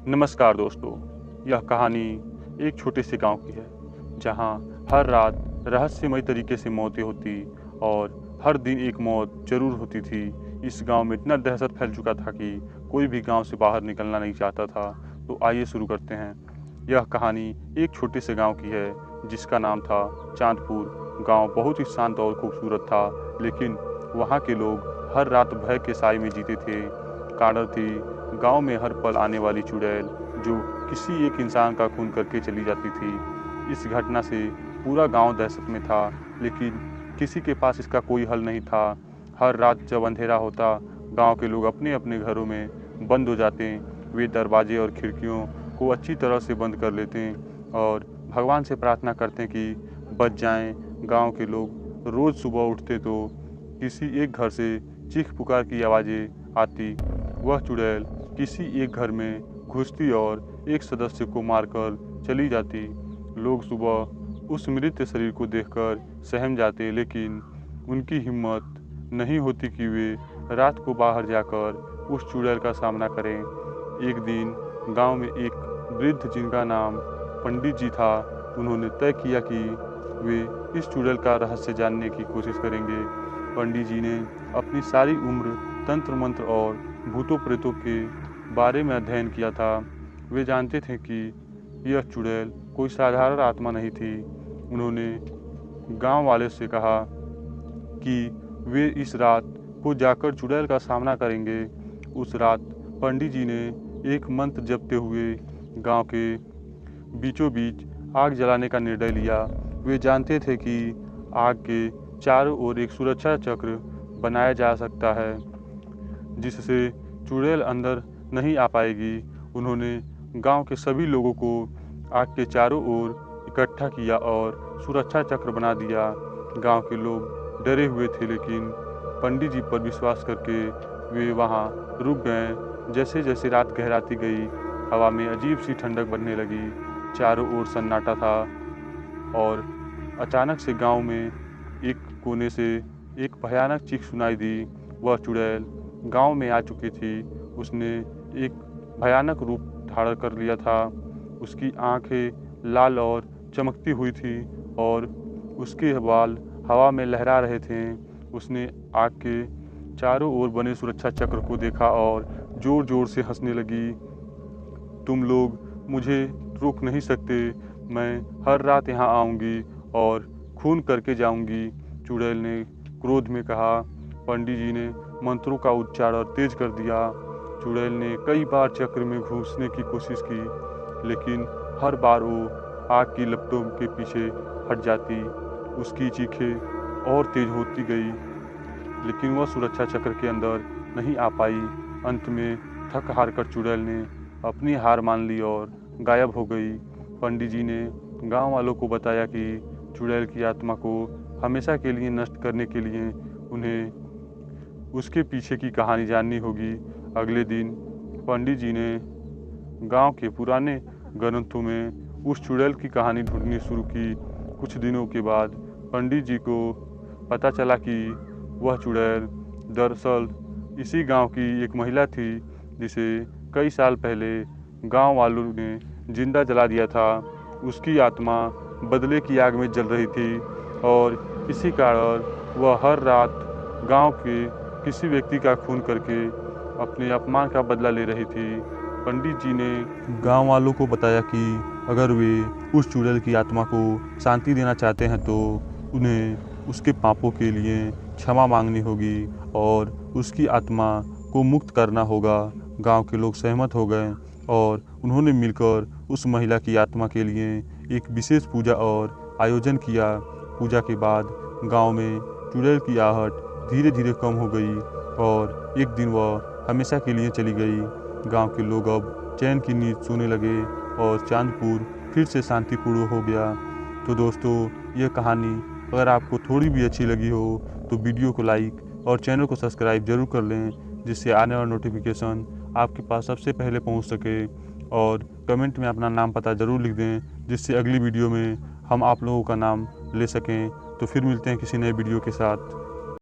नमस्कार दोस्तों, यह कहानी एक छोटे से गांव की है जहां हर रात रहस्यमय तरीके से मौतें होती और हर दिन एक मौत जरूर होती थी। इस गांव में इतना दहशत फैल चुका था कि कोई भी गांव से बाहर निकलना नहीं चाहता था। तो आइए शुरू करते हैं। यह कहानी एक छोटे से गांव की है जिसका नाम था चांदपुर। गांव बहुत ही शांत और खूबसूरत था, लेकिन वहां के लोग हर रात भय के साए में जीते थे। कारण थी गांव में हर पल आने वाली चुड़ैल जो किसी एक इंसान का खून करके चली जाती थी। इस घटना से पूरा गांव दहशत में था, लेकिन किसी के पास इसका कोई हल नहीं था। हर रात जब अंधेरा होता, गांव के लोग अपने अपने घरों में बंद हो जाते। वे दरवाजे और खिड़कियों को अच्छी तरह से बंद कर लेते और भगवान से प्रार्थना करते कि बच जाएं। गांव के लोग रोज़ सुबह उठते तो किसी एक घर से चीख पुकार की आवाज़ें आती। वह चुड़ैल किसी एक घर में घुसती और एक सदस्य को मारकर चली जाती। लोग सुबह उस मृत शरीर को देखकर सहम जाते, लेकिन उनकी हिम्मत नहीं होती कि वे रात को बाहर जाकर उस चुड़ैल का सामना करें। एक दिन गांव में एक वृद्ध जिनका नाम पंडित जी था, उन्होंने तय किया कि वे इस चुड़ैल का रहस्य जानने की कोशिश करेंगे। पंडित जी ने अपनी सारी उम्र तंत्र मंत्र और भूतों प्रेतों के बारे में अध्ययन किया था। वे जानते थे कि यह चुड़ैल कोई साधारण आत्मा नहीं थी। उन्होंने गांव वाले से कहा कि वे इस रात को जाकर चुड़ैल का सामना करेंगे। उस रात पंडित जी ने एक मंत्र जपते हुए गांव के बीचों बीच आग जलाने का निर्णय लिया। वे जानते थे कि आग के चारों ओर एक सुरक्षा चक्र बनाया जा सकता है जिससे चुड़ैल अंदर नहीं आ पाएगी। उन्होंने गांव के सभी लोगों को आग के चारों ओर इकट्ठा किया और सुरक्षा चक्र बना दिया। गांव के लोग डरे हुए थे, लेकिन पंडित जी पर विश्वास करके वे वहां रुक गए। जैसे जैसे रात गहराती गई, हवा में अजीब सी ठंडक बढ़ने लगी। चारों ओर सन्नाटा था और अचानक से गांव में एक कोने से एक भयानक चीख सुनाई दी। वह चुड़ैल गांव में आ चुकी थी। उसने एक भयानक रूप धारण कर लिया था। उसकी आंखें लाल और चमकती हुई थी और उसके बाल हवा में लहरा रहे थे। उसने आग के चारों ओर बने सुरक्षा चक्र को देखा और जोर जोर से हंसने लगी। तुम लोग मुझे रोक नहीं सकते, मैं हर रात यहाँ आऊँगी और खून करके जाऊँगी, चुड़ैल ने क्रोध में कहा। पंडित जी ने मंत्रों का उच्चारण तेज कर दिया। चुड़ैल ने कई बार चक्र में घुसने की कोशिश की, लेकिन हर बार वो आग की लपटों के पीछे हट जाती। उसकी चीखें और तेज होती गई, लेकिन वह सुरक्षा चक्र के अंदर नहीं आ पाई। अंत में थक हार कर चुड़ैल ने अपनी हार मान ली और गायब हो गई। पंडित जी ने गांव वालों को बताया कि चुड़ैल की आत्मा को हमेशा के लिए नष्ट करने के लिए उन्हें उसके पीछे की कहानी जाननी होगी। अगले दिन पंडित जी ने गांव के पुराने ग्रंथों में उस चुड़ैल की कहानी ढूंढनी शुरू की। कुछ दिनों के बाद पंडित जी को पता चला कि वह चुड़ैल दरअसल इसी गांव की एक महिला थी जिसे कई साल पहले गांव वालों ने जिंदा जला दिया था। उसकी आत्मा बदले की आग में जल रही थी और इसी कारण वह हर रात गांव के किसी व्यक्ति का खून करके अपने अपमान का बदला ले रही थी। पंडित जी ने गांव वालों को बताया कि अगर वे उस चुड़ैल की आत्मा को शांति देना चाहते हैं तो उन्हें उसके पापों के लिए क्षमा मांगनी होगी और उसकी आत्मा को मुक्त करना होगा। गांव के लोग सहमत हो गए और उन्होंने मिलकर उस महिला की आत्मा के लिए एक विशेष पूजा और आयोजन किया। पूजा के बाद गांव में चुड़ैल की आहट धीरे धीरे कम हो गई और एक दिन वह हमेशा के लिए चली गई। गांव के लोग अब चैन की नींद सोने लगे और चांदपुर फिर से शांतिपूर्ण हो गया। तो दोस्तों, यह कहानी अगर आपको थोड़ी भी अच्छी लगी हो तो वीडियो को लाइक और चैनल को सब्सक्राइब जरूर कर लें, जिससे आने वाला नोटिफिकेशन आपके पास सबसे पहले पहुंच सके। और कमेंट में अपना नाम पता ज़रूर लिख दें, जिससे अगली वीडियो में हम आप लोगों का नाम ले सकें। तो फिर मिलते हैं किसी नए वीडियो के साथ।